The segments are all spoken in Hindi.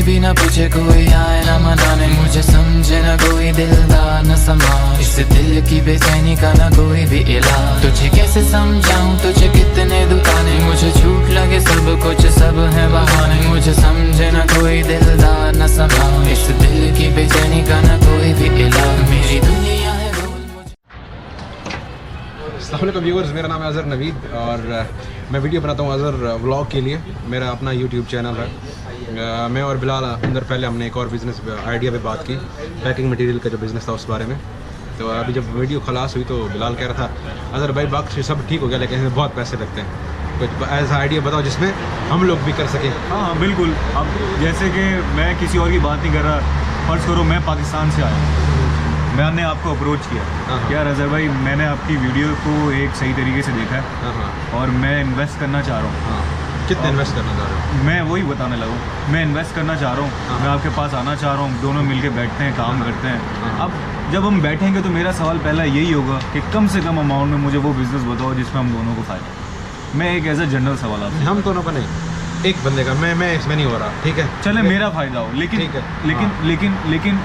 भी ना पूछे कोई आए ना मनाने, मुझे समझे ना कोई दिलदार न समाज, इस दिल की बेचैनी का ना कोई भी इलाज। तुझे कैसे समझाऊं तुझे कितने दुकाने, मुझे झूठ लगे सब कुछ सब है बहाने, मुझे समझे ना कोई दिलदार न समाज, इस दिल की बेचैनी का ना कोई भी इलाज। मेरी दुनिया है अस्सलाम वालेकुम व्यूअर्स, मेरा नाम है अज़हर नवीद और मैं वीडियो बनाता हूँ अज़हर व्लॉग के लिए। मेरा अपना यूट्यूब चैनल है। मैं और बिलाल अंदर पहले हमने एक और बिज़नेस आइडिया पे बात की, पैकिंग मटेरियल का जो बिज़नेस था उस बारे में। तो अभी जब वीडियो खलास हुई तो बिलाल कह रहा था अज़हर भाई बाकी सब ठीक हो गया लेकिन इसमें बहुत पैसे लगते हैं, कुछ ऐसा आइडिया बताओ जिसमें हम लोग भी कर सकें। हाँ बिल्कुल। अब जैसे कि मैं किसी और की बात नहीं कर रहा, फ़र्ज़ करो मैं पाकिस्तान से आया, मैंने आपको अप्रोच किया यार अज़हर भाई मैंने आपकी वीडियो को एक सही तरीके से देखा है और मैं इन्वेस्ट करना चाह रहा हूँ। कितना इन्वेस्ट करना चाह रहे हो? मैं वही बताने लगा, मैं इन्वेस्ट करना चाह रहा हूँ, मैं आपके पास आना चाह रहा हूँ, दोनों मिलके बैठते हैं, काम करते हैं। अब जब हम बैठेंगे तो मेरा सवाल पहला यही होगा कि कम से कम अमाउंट में मुझे वो बिज़नेस बताओ जिसमें हम दोनों को फ़ायदा। मैं एक एज ए जनरल सवाल आपसे, हम दोनों का नहीं, एक बंदे का, मैं इसमें नहीं हो रहा, ठीक है चले मेरा फ़ायदा हो, लेकिन ठीक है। लेकिन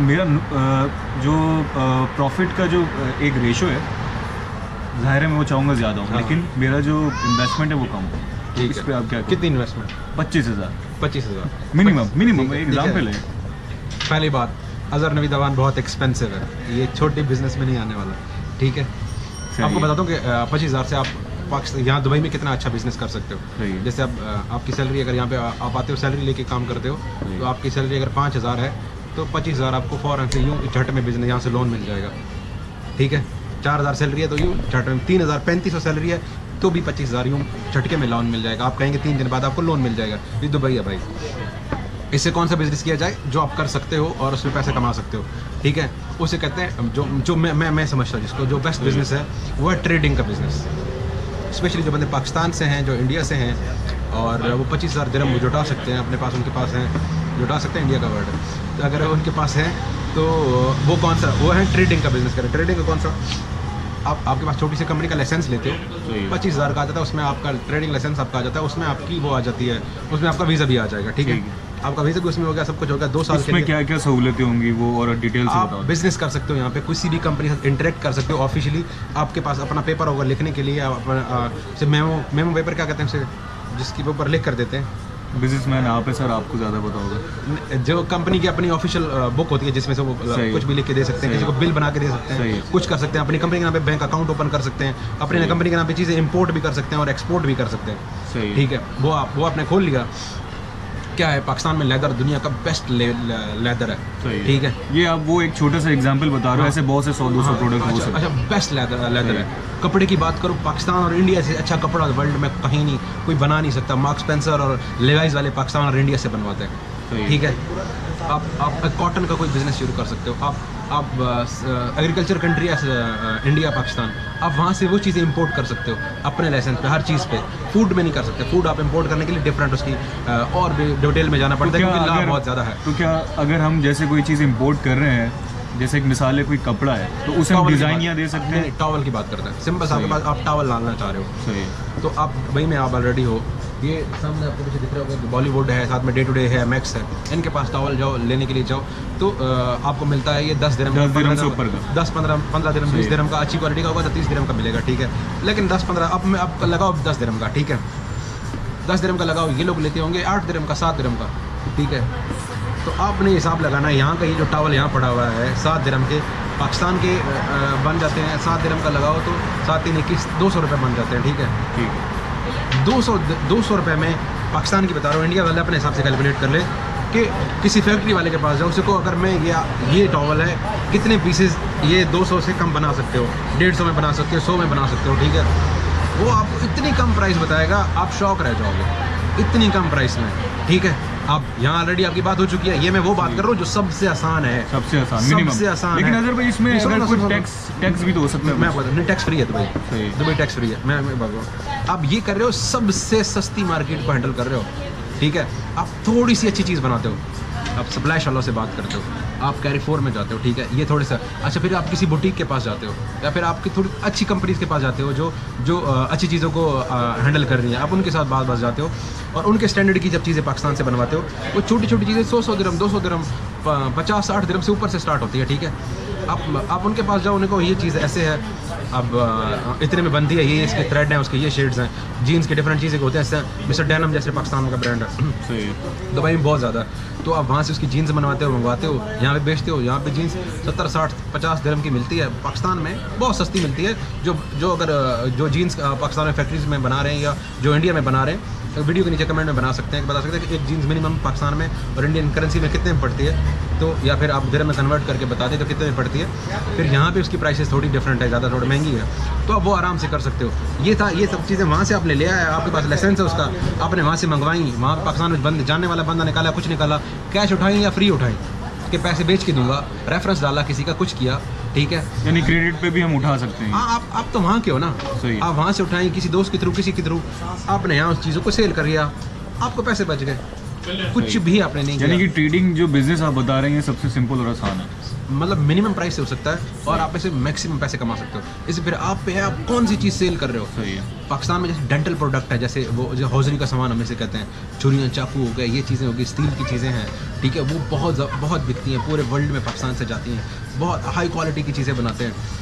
मेरा जो प्रॉफिट का जो एक रेशो है, ज़ाहिर है मैं वो चाहूँगा ज़्यादा हो, लेकिन मेरा जो इन्वेस्टमेंट है वो कम हो। इस पे आप क्या कितनी इन्वेस्टमेंट? 25,000 मिनिमम एक एग्जाम्पल है। पहली बात, अज़हर नवीद अवान बहुत एक्सपेंसिव है, ये छोटे बिजनेस में नहीं आने वाला, ठीक है। आपको बताता हूँ कि 25,000 से आप पाकिस्तान यहाँ दुबई में कितना अच्छा बिजनेस कर सकते हो। जैसे आपकी सैलरी अगर यहाँ पे आप आते हो सैलरी लेके काम करते हो तो आपकी सैलरी अगर 5,000 है तो 25,000 आपको फ़ौरन से यूँ झट में बिजनेस यहाँ से लोन मिल जाएगा, ठीक है। 4,000 सैलरी है तो यूँ झट में, 3,000 3500 सैलरी है तो भी 25,000 यूँ झटके में लोन मिल जाएगा। आप कहेंगे 3 दिन बाद आपको लोन मिल जाएगा, ये दुबई है भाई। इससे कौन सा बिजनेस किया जाए जो आप कर सकते हो और उसमें पैसे कमा सकते हो, ठीक है। उसे कहते हैं जो मैं समझता हूँ जिसको जो बेस्ट बिजनेस है वो है ट्रेडिंग का बिजनेस। स्पेशली जो बंदे पाकिस्तान से हैं, जो इंडिया से हैं और वो 25,000 दिरहम जुटा सकते हैं अपने पास, उनके पास हैं, जुटा सकते हैं इंडिया का वर्ड, तो अगर उनके पास है तो वो कौन सा, वो है ट्रेडिंग का बिजनेस करें। ट्रेडिंग का कौन सा, आपके पास छोटी सी कंपनी का लाइसेंस लेते हो, 25,000 का आ जाता है, उसमें आपका ट्रेडिंग लाइसेंस आपका आ जाता है, उसमें आपकी वो आ जाती है, उसमें आपका वीज़ा भी आ जाएगा, ठीक है। आपका वीज़ा भी उसमें हो गया, सब कुछ हो गया, 2 साल के लिए। क्या क्या सहूलतें होंगी वो और डिटेल से आप बिजनेस कर सकते हो यहाँ पे, किसी भी कंपनी से इंटरेक्ट कर सकते हो ऑफिशियली। आपके पास अपना पेपर होगा लिखने के लिए, आप अपना मेमो पेपर क्या कहते हैं उसे, जिसके ऊपर लिख कर देते हैं। बिजनेसमैन आप है सर, आपको ज़्यादा पता होगा। जो कंपनी की अपनी ऑफिशियल बुक होती है जिसमें से वो कुछ भी लिख के दे सकते हैं, किसी को बिल बना के दे सकते हैं, कुछ कर सकते हैं, अपनी कंपनी के नाम पे बैंक अकाउंट ओपन कर सकते हैं, अपनी कंपनी के नाम पे चीज़ें इंपोर्ट भी कर सकते हैं और एक्सपोर्ट भी कर सकते हैं, ठीक है। वो आपने खोल लिया। क्या है, पाकिस्तान में लेदर दुनिया का बेस्ट लेदर है, ठीक है। ये आप वो एक छोटा सा एग्जांपल बता रहे हो, ऐसे बहुत से 100-200 प्रोडक्ट हो सकते हैं। अच्छा, बेस्ट लेदर है। कपड़े की बात करो, पाकिस्तान और इंडिया से अच्छा कपड़ा वर्ल्ड में कहीं नहीं कोई बना नहीं सकता। मार्क्स स्पेंसर और लेवाइज वाले पाकिस्तान और इंडिया से बनवाते हैं, ठीक है। आप कॉटन का कोई बिजनेस शुरू कर सकते हो। आप एग्रीकल्चर कंट्री इंडिया पाकिस्तान, आप वहाँ से वो चीज़ें इंपोर्ट कर सकते हो अपने लाइसेंस पे, हर चीज़ पे। फूड में नहीं कर सकते, फूड आप इंपोर्ट करने के लिए डिफरेंट उसकी और भी डिटेल में जाना पड़ता है क्योंकि लाभ बहुत ज़्यादा है। तो क्या अगर हम जैसे कोई चीज़ इंपोर्ट कर रहे हैं, जैसे एक मिसाल है कोई कपड़ा है, तो उसे हम डिज़ाइन या दे सकते हैं? टॉवल की बात करते हैं, सिंपल सा आपके पास आप टॉवल लाना चाह रहे हो, सही, तो आप वही में आप ऑलरेडी हो। ये सामने आपको पीछे दिख रहा होगा, बॉलीवुड है, साथ में डे टू डे है, मैक्स है, इनके पास टॉवल जाओ लेने के लिए जाओ तो आपको मिलता है ये 10 दिरहम से ऊपर का, 10-15 दिरहम, 20 दिरहम का अच्छी क्वालिटी का होगा तो 30 दिरहम का मिलेगा, ठीक है। लेकिन 10-15 अब आप लगाओ 10 दिरहम का, ठीक है, 10 दिरहम का लगाओ, ये लोग लेते होंगे 8 दिरहम का, 7 दिरहम का, ठीक है। तो आपने हिसाब लगाना है, यहाँ का ये जो टॉवल यहाँ पड़ा हुआ है 7 दिरहम के, पाकिस्तान के बन जाते हैं 7 दिरहम का लगाओ तो 7-3-21 200 रुपये बन जाते हैं, ठीक है, ठीक है। 200 रुपये में पाकिस्तान की बता रहा हूँ, इंडिया वाले अपने हिसाब से कैलकुलेट कर ले कि किसी फैक्ट्री वाले के पास जाओ, उसको अगर मैं ये टॉवल है कितने पीसेस ये 200 से कम बना सकते हो, 150 में बना सकते हो, 100 में बना सकते हो, ठीक है। वो आपको इतनी कम प्राइस बताएगा, आप शौक रह जाओगे, इतनी कम प्राइस में, ठीक है। आप यहाँ ऑलरेडी आपकी बात हो चुकी है, ये मैं वो बात कर रहा हूँ जो सबसे आसान है, सबसे आसान। लेकिन अगर भाई इसमें अगर कोई टैक्स भी तो हो सकता है। मैं बता, नहीं टैक्स फ्री है दुबई टैक्स फ्री है। मैं बात करूँ, आप ये कर रहे हो सबसे सस्ती मार्केट को हैंडल कर रहे हो, ठीक है। आप थोड़ी सी अच्छी चीज़ बनाते हो, आप सप्लाई वालों से बात करते हो, आप कैरीफोर में जाते हो, ठीक है, ये थोड़े सा अच्छा, फिर आप किसी बुटीक के पास जाते हो या फिर आपकी थोड़ी अच्छी कंपनीज के पास जाते हो जो अच्छी चीज़ों को हैंडल कर रही हैं, आप उनके साथ बात जाते हो। और उनके स्टैंडर्ड की जब चीज़ें पाकिस्तान से बनवाते हो, वो छोटी छोटी चीज़ें 100 दिरहम, 200 दिरहम, 50-60 दिरहम से ऊपर से स्टार्ट होती है, ठीक है। आप उनके पास जाओ, उनको ये चीज़ ऐसे है, अब इतने में बनती है, ये इसके थ्रेड हैं, उसके ये शेड्स हैं, जीन्स के डिफरेंट चीज़ें होते हैं, जैसे मिस्टर डेनिम जैसे पाकिस्तान का ब्रांड है, सही, दुबई में बहुत ज़्यादा। तो आप वहाँ से उसकी जीन्स बनवाते हो, मंगवाते हो, यहाँ पे बेचते हो। यहाँ पे जीन्स 70-60-50 दिरहम की मिलती है, पाकिस्तान में बहुत सस्ती मिलती है। जो जीन्स पाकिस्तान में फैक्ट्रीज में बना रहे हैं या जो इंडिया में बना रहे हैं, तो वीडियो के नीचे कमेंट में बता सकते हैं कि एक जीन्स मिनिमम पाकिस्तान में और इंडियन करेंसी में कितने में पड़ती है, तो या फिर आप दिरहम में कन्वर्ट करके बता दें तो कितने में पड़ती है। फिर यहाँ पे उसकी प्राइसेस थोड़ी डिफरेंट है, ज़्यादा थोड़ी महंगी है, तो आप वो आराम से कर सकते हो। ये सब चीज़ें वहाँ से आपने ले आया, आपके पास लाइसेंस है उसका, आपने वहाँ से मंगवाई, वहाँ पाकिस्तान में जानने वाला बंदा निकाला, कुछ निकाला, कैश उठाई या फ्री उठाई, के पैसे बेच के दूंगा, रेफरेंस डाला, किसी का कुछ किया, ठीक है। यानी क्रेडिट पे भी हम उठा सकते हैं। हाँ, आप तो वहाँ के हो ना, आप वहाँ से उठाएं, किसी दोस्त के थ्रू, किसी के थ्रू, आपने यहाँ उस चीज़ों को सेल कर लिया, आपको पैसे बच गए, कुछ भी आपने नहीं किया। यानी कि ट्रेडिंग जो बिजनेस आप बता रहे हैं सबसे सिंपल और आसान है, मतलब मिनिमम प्राइस से हो सकता है और आप ऐसे मैक्सिमम पैसे कमा सकते हो। इससे फिर आप पे है, आप कौन सी चीज़ सेल कर रहे हो। सही है। पाकिस्तान में जैसे डेंटल प्रोडक्ट है, जैसे वो जो हौजरी का सामान हम इसे कहते हैं, छुरियाँ, चाकू हो गए, ये चीज़ें हो गई, स्टील की चीज़ें हैं, ठीक है, वो बहुत बिकती हैं, पूरे वर्ल्ड में पाकिस्तान से जाती हैं, बहुत हाई क्वालिटी की चीज़ें बनाते हैं।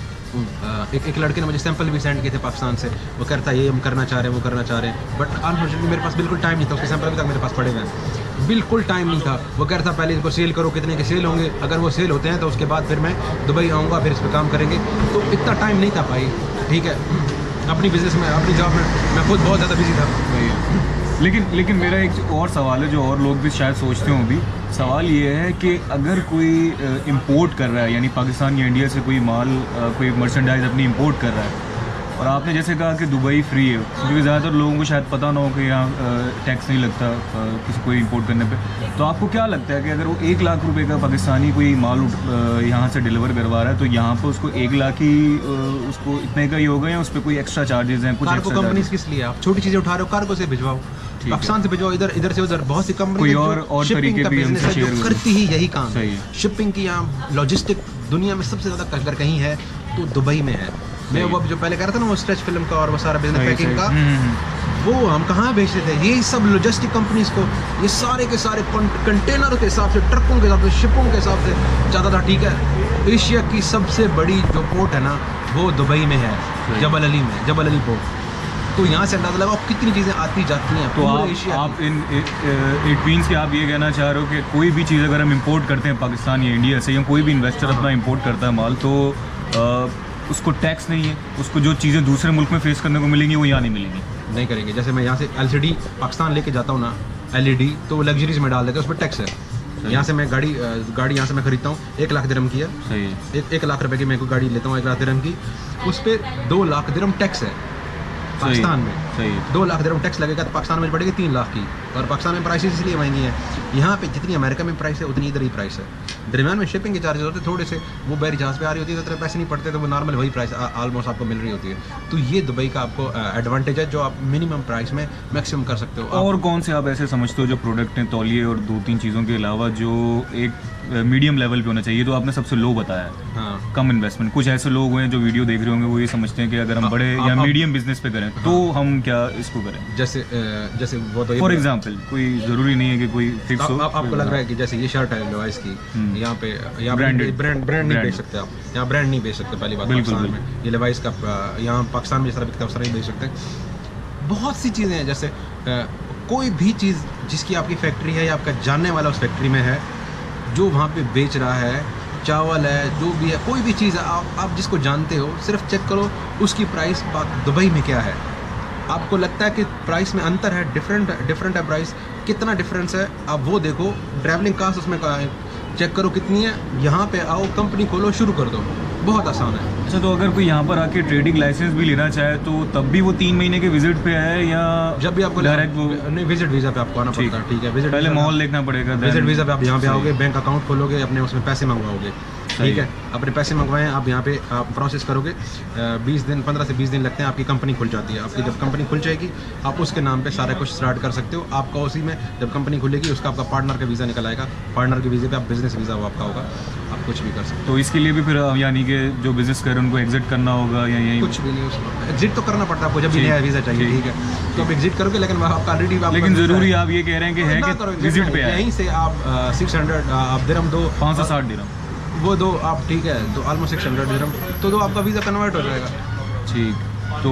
एक लड़के ने मुझे सैंपल भी सेंड किए थे पाकिस्तान से, वो कहता है ये हम करना चाह रहे हैं, वो करना चाह रहे हैं, बट अनफॉर्चुनेटली मेरे पास बिल्कुल टाइम नहीं था, उसके सैंपल अभी तक मेरे पास पड़े हुए हैं, बिल्कुल टाइम नहीं था। वो कह रहा था पहले इनको सेल करो, कितने के सेल होंगे, अगर वो सेल होते हैं तो उसके बाद फिर मैं दुबई आऊँगा, फिर इस पर काम करेंगे, तो इतना टाइम नहीं था भाई, ठीक है। अपनी बिज़नेस में, अपनी जॉब में मैं खुद बहुत ज़्यादा बिजी था। लेकिन मेरा एक और सवाल है जो और लोग भी शायद सोचते हों भी, सवाल ये है कि अगर कोई इंपोर्ट कर रहा है, यानी पाकिस्तान या इंडिया से कोई माल, कोई मर्चेंडाइज अपनी इंपोर्ट कर रहा है, और आपने जैसे कहा कि दुबई फ्री है, क्योंकि ज़्यादातर लोगों को शायद पता ना हो कि यहाँ टैक्स नहीं लगता किसी कोई इंपोर्ट करने पे, तो आपको क्या लगता है कि अगर वो 1 लाख रुपए का पाकिस्तानी कोई माल यहाँ से डिलीवर करवा रहा है, तो यहाँ पर उसको 1 लाख ही उसको इतने का ही होगा, या उस पर कोई एक्स्ट्रा चार्जेस हैं? कुछ कार्गो कंपनीज किस लिए, आप छोटी चीज़ें उठा रहे हो, कार्गो से भिजवाओ, पाकिस्तान से भिजवाओ, इधर से उधर। बहुत सी कंपनी और तरीके भी बिजनेस है जो करती ही यही काम है। शिपिंग की यहाँ लॉजिस्टिक दुनिया में सबसे ज़्यादा अगर कहीं है तो दुबई में है। मैं वो जो पहले कह रहा था ना, वो स्ट्रेच फिल्म का और वो सारा बिजनेस पैकिंग का, वो हम कहाँ भेजते थे, ये सब लॉजिस्टिक कंपनीज को, ये सारे के सारे कंटेनर के हिसाब से, ट्रकों के हिसाब से, शिपों के हिसाब से जाता था, ठीक है। एशिया की सबसे बड़ी जो पोर्ट है ना, वो दुबई में है, जबल अली पोर्ट। तो यहाँ से अंदाजा लगाओ कितनी चीज़ें आती जाती हैं। तो आप इट मीन्स कि आप ये कहना चाह रहे हो कि कोई भी चीज़ अगर हम इंपोर्ट करते हैं पाकिस्तान या इंडिया से, या कोई भी इन्वेस्टर अपना इंपोर्ट करता है माल, तो उसको टैक्स नहीं है, उसको जो चीज़ें दूसरे मुल्क में फेस करने को मिलेंगी वो यहाँ नहीं मिलेंगी, नहीं करेंगे। जैसे मैं यहाँ से LCD पाकिस्तान लेके जाता हूँ ना, LED, तो वो लग्जरीज में डाल देते हैं, उस पर टैक्स है। यहाँ से मैं गाड़ी यहाँ से मैं खरीदता हूँ, 1 लाख दिरहम की है, सही है, 1 लाख रुपए की मैं कोई गाड़ी लेता हूँ 1 लाख दिरहम की, उस पर 2 लाख दिरहम टैक्स है पाकिस्तान में। सही है। 2 लाख दिरहम टैक्स लगेगा तो पाकिस्तान में पड़ेगी 3 लाख की, और पाकिस्तान में प्राइसेस इसलिए महंगी हैं, यहाँ पे जितनी अमेरिका में प्राइस है उतनी इधर ही प्राइस है। दरमियान में शिपिंग के चार्जेस होते हैं थोड़े से, वो बैरी जहाज़ पे आ रही होती है तो इतने पैसे नहीं पड़ते, तो वो नॉर्मल वही प्राइस ऑलमोस्ट आपको मिल रही होती है। तो ये दुबई का आपको एडवांटेज है जो आप मिनिमम प्राइस में मैक्सिमम कर सकते हो। और कौन से आप ऐसे समझते हो जो प्रोडक्ट हैं तौलिए और 2-3 चीज़ों के अलावा जो एक मीडियम लेवल पे होना चाहिए? तो आपने सबसे लो बताया है, हाँ, कम इन्वेस्टमेंट। कुछ ऐसे लोग हैं जो वीडियो देख रहे होंगे, वो ये समझते हैं कि अगर हम बड़े या मीडियम बिजनेस पे करें तो हम क्या इसको करें? जैसे वो तो फॉर एग्जांपल, कोई ज़रूरी नहीं है कि कोई फिक्स हो। आपको लग रहा है कि जैसे ये शर्ट है लेवाइस की, यहाँ पे ब्रांड नहीं बेच सकते आप, यहाँ ब्रांड नहीं बेच सकते, पहली बात पाकिस्तान में। ये लेवाइस का यहाँ पाकिस्तान में जिस तरह बिकता है उस तरह नहीं बेच सकते। बहुत सी चीज़ें हैं, जैसे कोई भी चीज़ जिसकी आपकी फैक्ट्री है या आपका जानने वाला उस फैक्ट्री में है, जो वहाँ पे बेच रहा है, चावल है, जो भी है, कोई भी चीज़ है, आप जिसको जानते हो, सिर्फ चेक करो उसकी प्राइस दुबई में क्या है। आपको लगता है कि प्राइस में अंतर है, डिफरेंट है प्राइस, कितना डिफरेंस है आप वो देखो। ट्रैवलिंग कास्ट उसमें चेक करो कितनी है, यहाँ पे आओ, कंपनी खोलो, शुरू कर दो, बहुत आसान है। अच्छा, तो अगर कोई यहाँ पर आके ट्रेडिंग लाइसेंस भी लेना चाहे तो तब भी वो 3 महीने के विजिट पे है, या जब भी आपको डायरेक्ट वो नहीं, विजिट वीज़ा पे आपको आना पड़ता है, ठीक है। विजिट पहले मॉल देखना पड़ेगा, विजिट वीज़ा पे आप यहाँ पे आओगे, बैंक अकाउंट खोलोगे, अपने उसमें पैसे मंगवाओगे, ठीक है, अपने पैसे मंगवाएं, आप यहाँ पे आप प्रोसेस करोगे 20 दिन 15 से 20 दिन लगते हैं, आपकी कंपनी खुल जाती है। आपकी जब कंपनी खुल जाएगी आप उसके नाम पे सारा कुछ स्टार्ट कर सकते हो। आपका उसी में जब कंपनी खुलेगी उसका आपका पार्टनर का वीज़ा निकल आएगा, पार्टनर के वीज़े पे आप बिजनेस वीज़ा वो आपका होगा, आप कुछ भी कर सकते तो इसके लिए भी फिर यानी कि जो बिजनेस कर रहे हैं उनको एग्जिट करना होगा या यही हो। कुछ भी नहीं, उसको एग्जिट तो करना पड़ता है आपको जब भी नया वीज़ा चाहिए, ठीक है, तो आप एग्जिट करोगे, लेकिन वहाँ आपका ऑलरेडी लेकिन ज़रूरी आप ये कह रहे हैं कि है कि विजिट पे यहीं से आप 600 आप दिरहम दो, 560 दिरहम वो दो आप, ठीक है, तो ऑलमोस्ट 600 दिरहम तो दो आपका वीज़ा कन्वर्ट हो जाएगा। ठीक, तो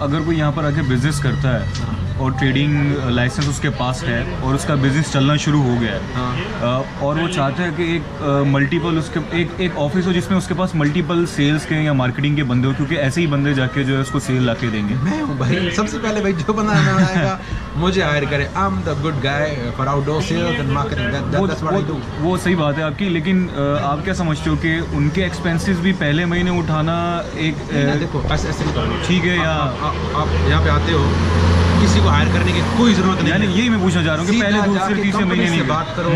अगर कोई यहाँ पर आके बिजनेस करता है और ट्रेडिंग लाइसेंस उसके पास है और उसका बिजनेस चलना शुरू हो गया है और वो चाहता है कि एक मल्टीपल उसके एक ऑफिस हो जिसमें उसके पास मल्टीपल सेल्स के या मार्केटिंग के बंदे हो, क्योंकि ऐसे ही बंदे जाके जो है उसको सेल ला के देंगे। मैं हूँ भाई, सबसे पहले भाई जो बंदा हमें आएगा मुझे हायर करे, I am the good guy for outdoor sales and marketing, that's what I do. वो सही बात है आपकी, लेकिन आप क्या समझते हो कि उनके एक्सपेंसेस भी पहले महीने उठाना एक देखो ऐसे नहीं करना, ठीक है, या आप यहाँ पे आते हो, किसी को हायर करने की कोई जरूरत नहीं यानी है। यही मैं पूछना चाह रहा हूँ कि पहले दूसरे तीसरे महीने नहीं बात करो,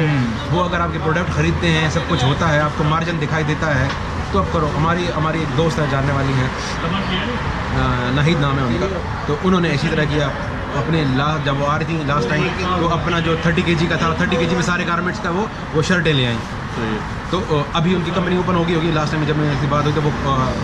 वो अगर आपके प्रोडक्ट खरीदते हैं, सब कुछ होता है, आपको मार्जिन दिखाई देता है तो अब करो। हमारी एक दोस्त है जानने वाली है, नाहिद नाम है उनका, तो उन्होंने इसी तरह किया अपने लास्ट जब वो आ रही थी लास्ट टाइम, तो अपना जो 30 kg का था, 30 kg में सारे गारमेंट्स का वो शर्टें ले आई। तो अभी उनकी कंपनी ओपन होगी लास्ट टाइम जब मेरी बात हुई तो वो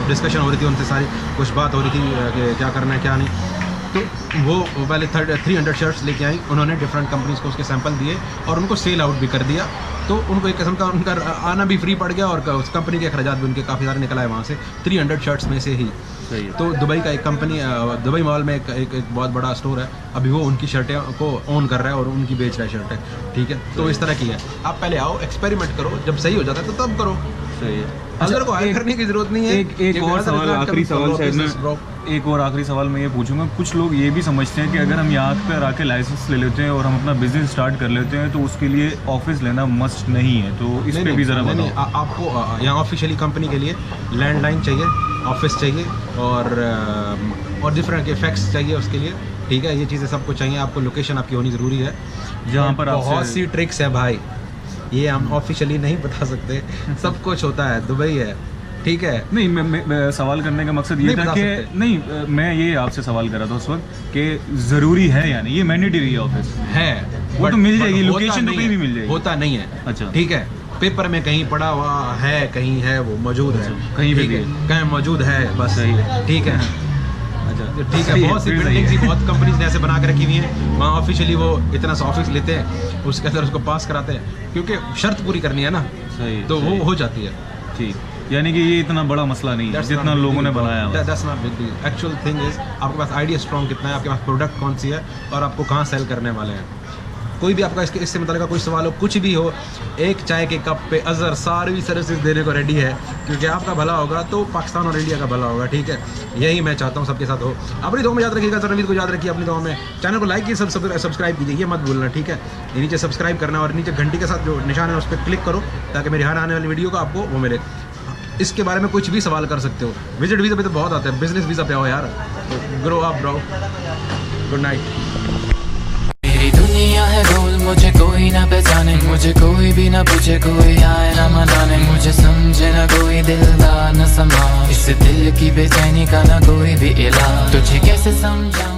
डिस्कशन हो रही थी उनसे, सारी कुछ बात हो रही थी कि क्या करना है क्या नहीं। तो वो पहले 300 शर्ट्स लेके आई, उन्होंने डिफरेंट कंपनीज को उसके सैंपल दिए और उनको सेल आउट भी कर दिया, तो उनको एक किस्म का उनका आना भी फ्री पड़ गया और उस कंपनी के अखराजात भी उनके काफ़ी सारे निकल आए वहाँ से 300 शर्ट्स में से ही। सही है। तो दुबई का एक कंपनी दुबई मॉल में एक बहुत बड़ा स्टोर है, अभी वो उनकी शर्टें को ओन कर रहा है और उनकी बेच रहा है शर्टें, ठीक है। तो इस तरह की है, आप पहले आओ, एक्सपेरिमेंट करो, जब सही हो जाता है तो तब करो। सही है। अगर को हायर करने की जरूरत नहीं है। एक और सवाल, आखिरी सवाल शायद मैं एक और आखिरी सवाल मैं ये पूछूंगा, कुछ लोग ये भी समझते हैं कि अगर हम यहाँ पर आके लाइसेंस ले लेते हैं और हम अपना बिजनेस स्टार्ट कर लेते हैं तो उसके लिए ऑफिस लेना मस्ट नहीं है, तो इस पे भी ज़रा बताओ। आपको यहाँ ऑफिशियली कंपनी के लिए लैंडलाइन चाहिए, ऑफिस चाहिए और डिफरेंट के फैक्स चाहिए उसके लिए, ठीक है, ये चीज़ें सब कुछ चाहिए। आपको लोकेशन आपकी होनी ज़रूरी है, जहाँ पर बहुत सी ट्रिक्स है भाई, ये हम ऑफिशियली नहीं बता सकते, सब कुछ होता है, दुबई है, ठीक है। नहीं, मैं सवाल करने का मकसद ये था कि नहीं, मैं ये आपसे सवाल कर रहा था उस वक्त कि ज़रूरी है या नहीं, ये मैंडेटरी है ऑफिस है, वो तो मिल जाएगी, लोकेशन तो कहीं भी मिल जाएगी, होता नहीं है। अच्छा, ठीक है, पेपर में कहीं पड़ा हुआ है, कहीं है, वो मौजूद है, कहीं भी कहीं मौजूद है, बस सही है, ठीक है। अच्छा, ठीक है, बहुत सी बिल्डिंग्स ही बहुत कंपनीज ने ऐसे बना के रखी हुई हैं, वहाँ ऑफिशियली वो इतना सा ऑफिस लेते हैं, उसके अंदर उसको पास कराते हैं, क्योंकि शर्त पूरी करनी है ना, सही, तो वो हो जाती है। ठीक, यानी कि ये इतना बड़ा मसला नहीं है जितना लोगों ने बनाया है। That's not big deal. Actual thing is आपके पास आइडिया स्ट्रॉन्ग कितना है, आपके पास प्रोडक्ट कौन सी है और आपको कहाँ सेल करने वाले हैं। कोई भी आपका इससे मतलब कोई सवाल हो, कुछ भी हो, एक चाय के कप पे अज़हर सारी सर्विसेज देने को रेडी है, क्योंकि आपका भला होगा तो पाकिस्तान और इंडिया का भला होगा, ठीक है। यही मैं चाहता हूँ सबके साथ हो। अपनी दुआ में याद रखिएगा, रणवीर को याद रखिए अपनी दुआ में। चैनल को लाइक कीजिए, सब्सक्राइब कीजिए, ये मत भूलना, ठीक है। ये नीचे सब्सक्राइब करना और नीचे घंटी के साथ जो निशान है उस पर क्लिक करो, ताकि मेरी हर आने वाली वीडियो का आपको वो मिले। इसके बारे में कुछ भी सवाल कर सकते हो। विजिट वीज़ा पे तो बहुत आते हैं, बिजनेस वीज़ा पे आओ यार। Grow up bro, good night. मेरी दुनिया है गोल, मुझे कोई ना पहचाने, मुझे कोई भी ना पूछे, कोई आए ना मनाने, मुझे समझे ना कोई दिलदार न समा, इस दिल की बेचैनी का ना कोई भी इलाज, तुझे कैसे समझाऊं।